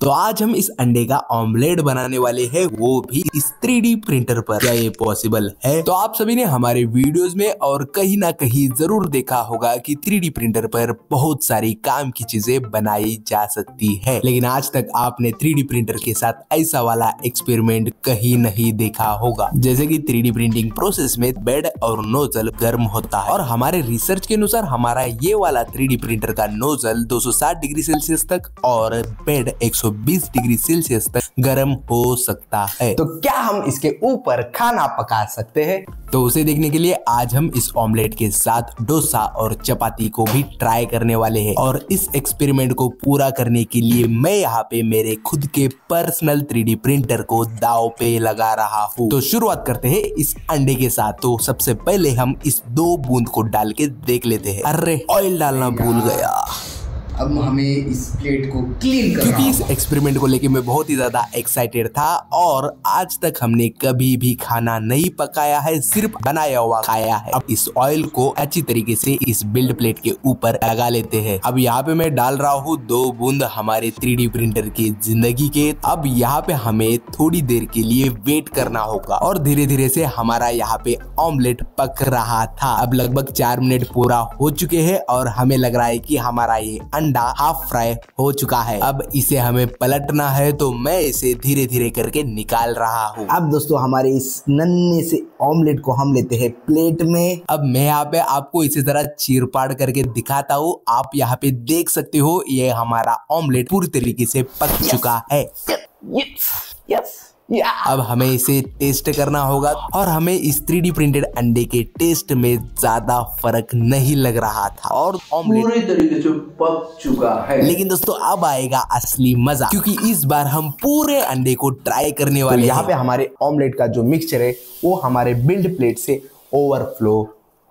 तो आज हम इस अंडे का ऑमलेट बनाने वाले हैं, वो भी इस 3D प्रिंटर पर। क्या ये पॉसिबल है? तो आप सभी ने हमारे वीडियोस में और कहीं ना कहीं जरूर देखा होगा कि 3D प्रिंटर पर बहुत सारी काम की चीजें बनाई जा सकती है, लेकिन आज तक आपने 3D प्रिंटर के साथ ऐसा वाला एक्सपेरिमेंट कहीं नहीं देखा होगा। जैसे कि 3D प्रिंटिंग प्रोसेस में बेड और नोजल गर्म होता है, और हमारे रिसर्च के अनुसार हमारा ये वाला 3D प्रिंटर का नोजल 260 डिग्री सेल्सियस तक और बेड 120 डिग्री सेल्सियस तक गर्म हो सकता है। तो क्या हम इसके ऊपर खाना पका सकते हैं? तो उसे देखने के लिए आज हम इस ऑमलेट के साथ डोसा और चपाती को भी ट्राई करने वाले हैं। और इस एक्सपेरिमेंट को पूरा करने के लिए मैं यहाँ पे मेरे खुद के पर्सनल 3D प्रिंटर को दांव पे लगा रहा हूँ। तो शुरुआत करते हैं इस अंडे के साथ। तो सबसे पहले हम इस 2 बूंद को डाल के देख लेते हैं। अरे ऑयल डालना भूल गया। अब हमें इस प्लेट को क्लीन करना क्योंकि इस एक्सपेरिमेंट को लेके मैं बहुत ही ज्यादा एक्साइटेड था, और आज तक हमने कभी भी खाना नहीं पकाया है, सिर्फ बनाया हुआ खाया है। अब इस ऑयल को अच्छी तरीके से इस बिल्ड प्लेट के ऊपर लगा लेते हैं। अब यहाँ पे मैं डाल रहा हूँ 2 बूंद हमारे 3D प्रिंटर की जिंदगी के। अब यहाँ पे हमें थोड़ी देर के लिए वेट करना होगा, और धीरे धीरे से हमारा यहाँ पे ऑमलेट पक रहा था। अब लगभग 4 मिनट पूरा हो चुके हैं, और हमें लग रहा है कि हमारा ये अंडा हाफ फ्राई हो चुका है। अब इसे हमें पलटना है, तो मैं इसे धीरे धीरे करके निकाल रहा हूँ। अब दोस्तों हमारे इस नन्हे से ऑमलेट को हम लेते हैं प्लेट में। अब मैं यहाँ पे आपको इसे जरा चीरपाड़ करके दिखाता हूँ। आप यहाँ पे देख सकते हो ये हमारा ऑमलेट पूरी तरीके से पक चुका है। यस। अब हमें इसे टेस्ट करना होगा, और हमें इस 3D प्रिंटेड अंडे के टेस्ट में ज्यादा फर्क नहीं लग रहा था, और ऑमलेट पूरी तरीके से पक चुका है। लेकिन दोस्तों अब आएगा असली मजा, क्योंकि इस बार हम पूरे अंडे को ट्राई करने वाले हैं। यहाँ पे हमारे ऑमलेट का जो मिक्सचर है वो हमारे बिल्ड प्लेट से ओवरफ्लो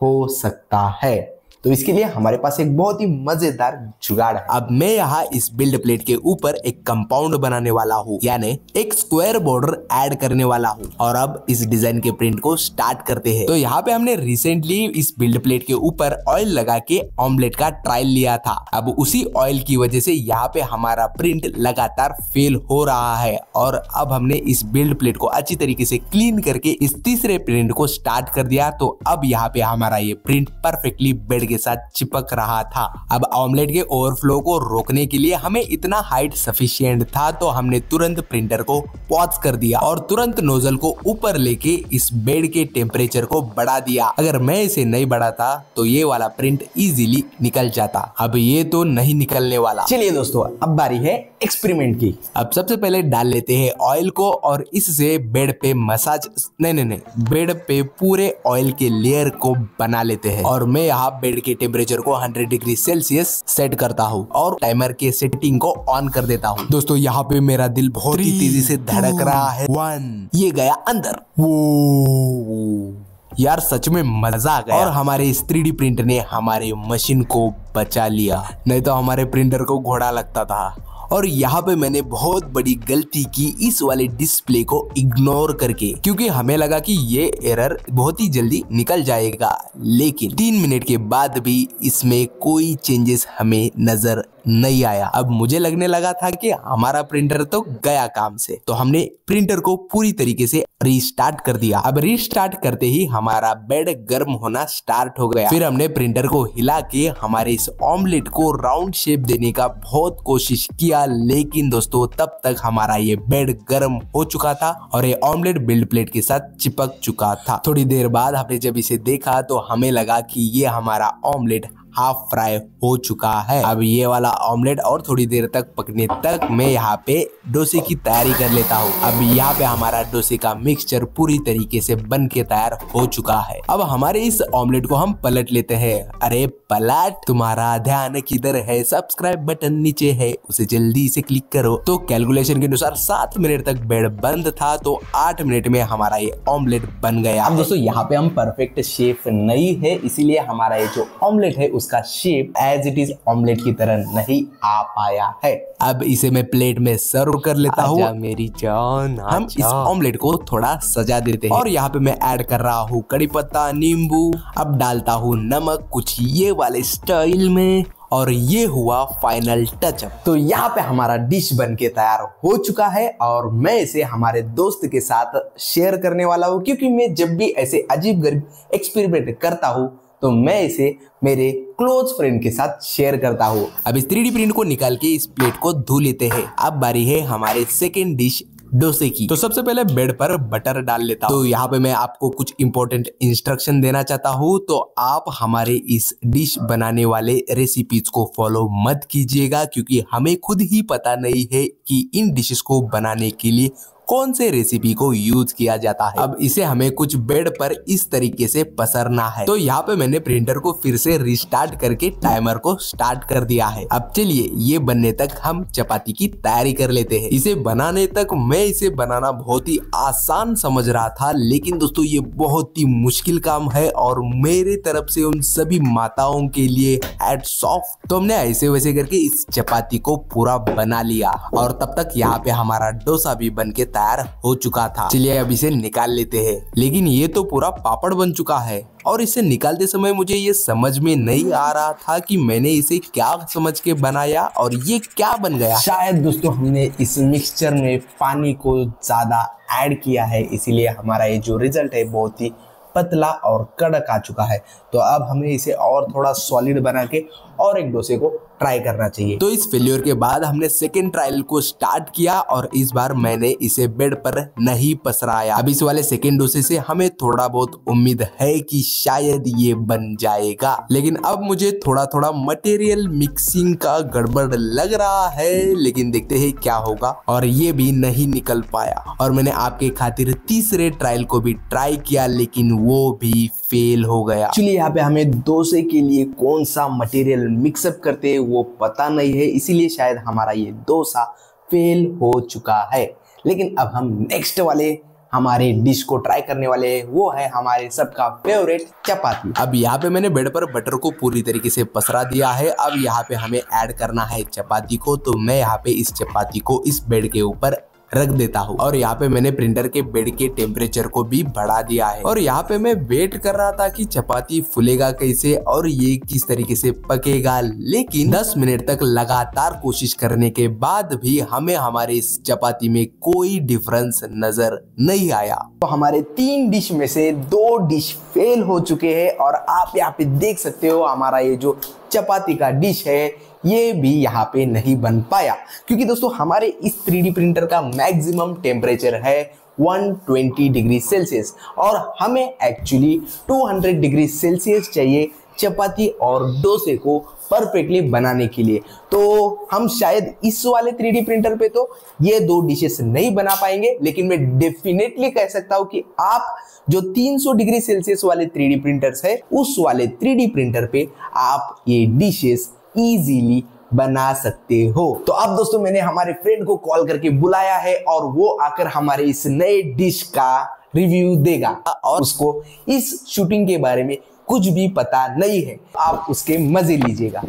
हो सकता है। तो इसके लिए हमारे पास एक बहुत ही मजेदार जुगाड़ है। अब मैं यहाँ इस बिल्ड प्लेट के ऊपर एक कंपाउंड बनाने वाला हूँ, यानी एक स्क्वायर बॉर्डर ऐड करने वाला हूँ। और अब इस डिजाइन के प्रिंट को स्टार्ट करते हैं। तो यहाँ पे हमने रिसेंटली इस बिल्ड प्लेट के ऊपर ऑयल लगा के ऑमलेट का ट्रायल लिया था। अब उसी ऑयल की वजह से यहाँ पे हमारा प्रिंट लगातार फेल हो रहा है, और अब हमने इस बिल्ड प्लेट को अच्छी तरीके से क्लीन करके इस तीसरे प्रिंट को स्टार्ट कर दिया। तो अब यहाँ पे हमारा ये प्रिंट परफेक्टली बेड के साथ चिपक रहा था। अब ऑमलेट के ओवरफ्लो को रोकने के लिए हमें इतना हाइट सफिशिएंट था, तो हमने तुरंत प्रिंटर को पॉज कर दिया और तुरंत नोजल को ऊपर लेके इस बेड के टेम्परेचर को बढ़ा दिया। अगर मैं इसे नहीं बढ़ाता तो ये वाला प्रिंट इजीली निकल जाता। अब ये तो नहीं निकलने वाला। चलिए दोस्तों अब बारी है एक्सपेरिमेंट की। अब सबसे पहले डाल लेते हैं ऑयल को, और इससे बेड पे मसाज नहीं बेड पे पूरे ऑयल के लेयर को बना लेते हैं। और मैं यहाँ बेड के टेम्परेचर को 100 डिग्री सेल्सियस सेट करता हूँ, और टाइमर के सेटिंग को ऑन कर देता हूँ। दोस्तों यहाँ पे मेरा दिल बहुत ही तेजी से धड़क रहा है। 1 ये गया अंदर। वो यार सच में मजा आ गया। और हमारे इस 3D प्रिंटर ने हमारे मशीन को बचा लिया, नहीं तो हमारे प्रिंटर को घोड़ा लगता था। और यहाँ पे मैंने बहुत बड़ी गलती की इस वाले डिस्प्ले को इग्नोर करके, क्योंकि हमें लगा कि ये एरर बहुत ही जल्दी निकल जाएगा, लेकिन 3 मिनट के बाद भी इसमें कोई चेंजेस हमें नजर नहीं आया। अब मुझे लगने लगा था कि हमारा प्रिंटर तो गया काम से, तो हमने प्रिंटर को पूरी तरीके से रीस्टार्ट कर दिया। अब रीस्टार्ट करते ही हमारा बेड गर्म होना स्टार्ट हो गया। फिर हमने प्रिंटर को हिला के हमारे इस ऑमलेट को राउंड शेप देने का बहुत कोशिश किया, लेकिन दोस्तों तब तक हमारा ये बेड गर्म हो चुका था, और ये ऑमलेट बिल्ड प्लेट के साथ चिपक चुका था। थोड़ी देर बाद हमने जब इसे देखा तो हमें लगा कि ये हमारा ऑमलेट हाफ फ्राई हो चुका है। अब ये वाला ऑमलेट और थोड़ी देर तक पकने तक मैं यहाँ पे डोसे की तैयारी कर लेता हूँ। अब यहाँ पे हमारा डोसे का मिक्सचर पूरी तरीके से बन के तैयार हो चुका है। अब हमारे इस ऑमलेट को हम पलट लेते हैं। अरे पलट, तुम्हारा ध्यान किधर है? सब्सक्राइब बटन नीचे है, उसे जल्दी से क्लिक करो। तो कैलकुलेशन के अनुसार 7 मिनट तक बेड बंद था, तो 8 मिनट में हमारा ये ऑमलेट बन गया। अब दोस्तों यहाँ पे हम परफेक्ट शेफ नहीं है, इसीलिए हमारा ये जो ऑमलेट है उसका shape as it is omelette की तरह नहीं आ पाया है। अब इसे मैं प्लेट में सर्व कर लेता हूँ। मेरी जान, हम इस ऑमलेट को थोड़ा सजा देते हैं, और यहाँ पे मैं ऐड कर रहा हूँ कड़ी पत्ता, नींबू। अब डालता हूँ नमक कुछ ये वाले स्टाइल में, और ये हुआ फाइनल टचअप। तो यहाँ पे हमारा डिश बनके तैयार हो चुका है और मैं इसे हमारे दोस्त के साथ शेयर करने वाला हूँ, क्योंकि मैं जब भी ऐसे अजीब गरीब एक्सपेरिमेंट करता हूँ तो मैं इसे मेरे क्लोज फ्रेंड के साथ शेयर करता हूँ। अब इस 3D प्रिंट को निकाल के इस प्लेट को धो लेते हैं। अब बारी है हमारे सेकेंड डिश डोसे की। तो सबसे पहले बेड पर बटर डाल लेता हूँ। तो यहाँ पे मैं आपको कुछ इंपॉर्टेंट इंस्ट्रक्शन देना चाहता हूँ। तो आप हमारे इस डिश बनाने वाले रेसिपीज को फॉलो मत कीजिएगा, क्योंकि हमें खुद ही पता नहीं है कि इन डिशेस को बनाने के लिए कौन से रेसिपी को यूज किया जाता है। अब इसे हमें कुछ बेड पर इस तरीके से पसरना है। तो यहाँ पे मैंने प्रिंटर को फिर से रिस्टार्ट करके टाइमर को स्टार्ट कर दिया है। अब चलिए ये बनने तक हम चपाती की तैयारी कर लेते हैं। इसे बनाने तक मैं इसे बनाना बहुत ही आसान समझ रहा था, लेकिन दोस्तों ये बहुत ही मुश्किल काम है और मेरे तरफ से उन सभी माताओं के लिए हैट्स ऑफ। तो हमने ऐसे वैसे करके इस चपाती को पूरा बना लिया और तब तक यहाँ पे हमारा डोसा भी बन के तैयार हो चुका था। चलिए अब इसे निकाल लेते हैं। लेकिन ये तो पूरा पापड़ बन चुका है और इसे निकालते समय मुझे ये समझ में नहीं आ रहा था कि मैंने इसे क्या समझ के बनाया और ये क्या बन गया। शायद दोस्तों हमने इस मिक्सचर में पानी को ज्यादा ऐड किया है, इसीलिए हमारा ये जो रिजल्ट है बहुत ही पतला और कड़क आ चुका है। तो अब हमें इसे और थोड़ा सॉलिड बना के और एक डोसे को ट्राई करना चाहिए। तो इस फेल्योर के बाद हमने सेकेंड ट्रायल को स्टार्ट किया और इस बार मैंने इसे बेड पर नहीं पसराया। अब इस वाले सेकेंड डोसे से हमें थोड़ा बहुत उम्मीद है कि शायद ये बन जाएगा, लेकिन अब मुझे थोड़ा थोड़ा मटेरियल मिक्सिंग का गड़बड़ लग रहा है। लेकिन देखते हैं क्या होगा। और ये भी नहीं निकल पाया और मैंने आपके खातिर तीसरे ट्रायल को भी ट्राई किया, लेकिन वो भी फेल हो गया। एक्चुअली यहाँ पे हमें डोसे के लिए कौन सा मटेरियल मिक्सअप करते हैं वो पता नहीं है, इसीलिए शायद हमारा ये डोसा फेल हो चुका है। लेकिन अब हम नेक्स्ट वाले हमारे डिश को ट्राई करने वाले हैं, वो है हमारे सबका फेवरेट चपाती। अब यहाँ पे मैंने बेड पर बटर को पूरी तरीके से पसरा दिया है। अब यहाँ पे हमें ऐड करना है चपाती को। तो मैं यहाँ पे इस चपाती को इस बेड के ऊपर रख देता हूँ और यहाँ पे मैंने प्रिंटर के बेड के टेम्परेचर को भी बढ़ा दिया है। और यहाँ पे मैं वेट कर रहा था कि चपाती फूलेगा कैसे और ये किस तरीके से पकेगा, लेकिन 10 मिनट तक लगातार कोशिश करने के बाद भी हमें हमारे इस चपाती में कोई डिफरेंस नजर नहीं आया। तो हमारे 3 डिश में से 2 डिश फेल हो चुके हैं और आप यहाँ पे देख सकते हो हमारा ये जो चपाती का डिश है ये भी यहाँ पे नहीं बन पाया, क्योंकि दोस्तों हमारे इस 3D प्रिंटर का मैक्सिमम टेम्परेचर है 120 डिग्री सेल्सियस और हमें एक्चुअली 200 डिग्री सेल्सियस चाहिए चपाती और डोसे को परफेक्टली बनाने के लिए। तो हम शायद इस वाले 3D प्रिंटर पे तो ये 2 डिशेस नहीं बना पाएंगे, लेकिन मैं डेफिनेटली कह सकता हूँ कि आप जो 300 डिग्री सेल्सियस वाले 3D प्रिंटर्स है उस वाले 3D प्रिंटर पे आप ये डिशेस इजीली बना सकते हो। तो अब दोस्तों मैंने हमारे फ्रेंड को कॉल करके बुलाया है और वो आकर हमारे इस नए डिश का रिव्यू देगा और उसको इस शूटिंग के बारे में कुछ भी पता नहीं है। आप उसके मजे लीजिएगा।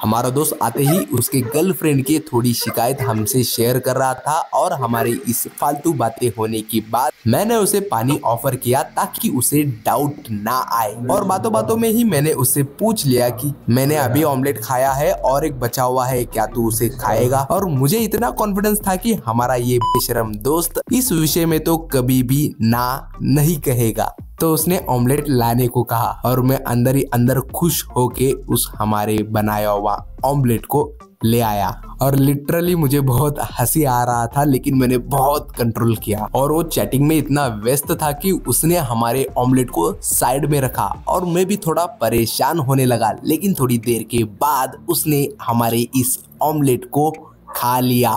हमारा दोस्त आते ही उसके गर्लफ्रेंड की थोड़ी शिकायत हमसे शेयर कर रहा था और हमारे इस फालतू बातें होने के बाद मैंने उसे पानी ऑफर किया ताकि उसे डाउट ना आए। और बातों बातों में ही मैंने उससे पूछ लिया कि मैंने अभी ऑमलेट खाया है और एक बचा हुआ है, क्या तू उसे खाएगा? और मुझे इतना कॉन्फिडेंस था कि हमारा ये बेशरम दोस्त इस विषय में तो कभी भी ना नहीं कहेगा। तो उसने ऑमलेट लाने को कहा और मैं अंदर ही अंदर खुश होके उस हमारे बनाया हुआ ऑमलेट को ले आया। और लिटरली मुझे बहुत हंसी आ रहा था, लेकिन मैंने बहुत कंट्रोल किया और वो चैटिंग में इतना व्यस्त था कि उसने हमारे ऑमलेट को साइड में रखा और मैं भी थोड़ा परेशान होने लगा। लेकिन थोड़ी देर के बाद उसने हमारे इस ऑमलेट को खा लिया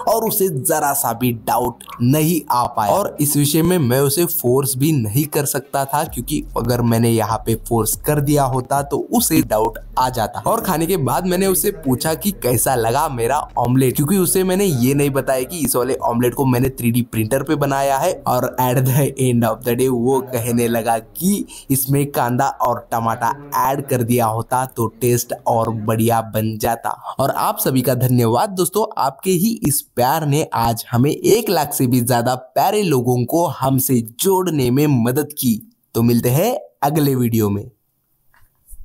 और उसे जरा सा भी डाउट नहीं आ पाया। और इस विषय में मैं उसे फोर्स भी नहीं कर सकता था, क्योंकि अगर मैंने यहाँ पे फोर्स कर दिया होता तो उसे डाउट आ जाता। और खाने के बाद मैंने उसे पूछा कि कैसा लगा मेरा ऑमलेट, क्योंकि उसे मैंने ये नहीं बताया कि इस वाले ऑमलेट को मैंने 3D प्रिंटर पे बनाया है। और at the end of the day वो कहने लगा कि इसमें कांदा और टमाटर ऐड कर दिया होता तो टेस्ट और बढ़िया बन जाता। और आप सभी का धन्यवाद दोस्तों, आपके ही इस प्यार ने आज हमें 1 लाख से भी ज्यादा प्यारे लोगों को हमसे जोड़ने में मदद की। तो मिलते हैं अगले वीडियो में।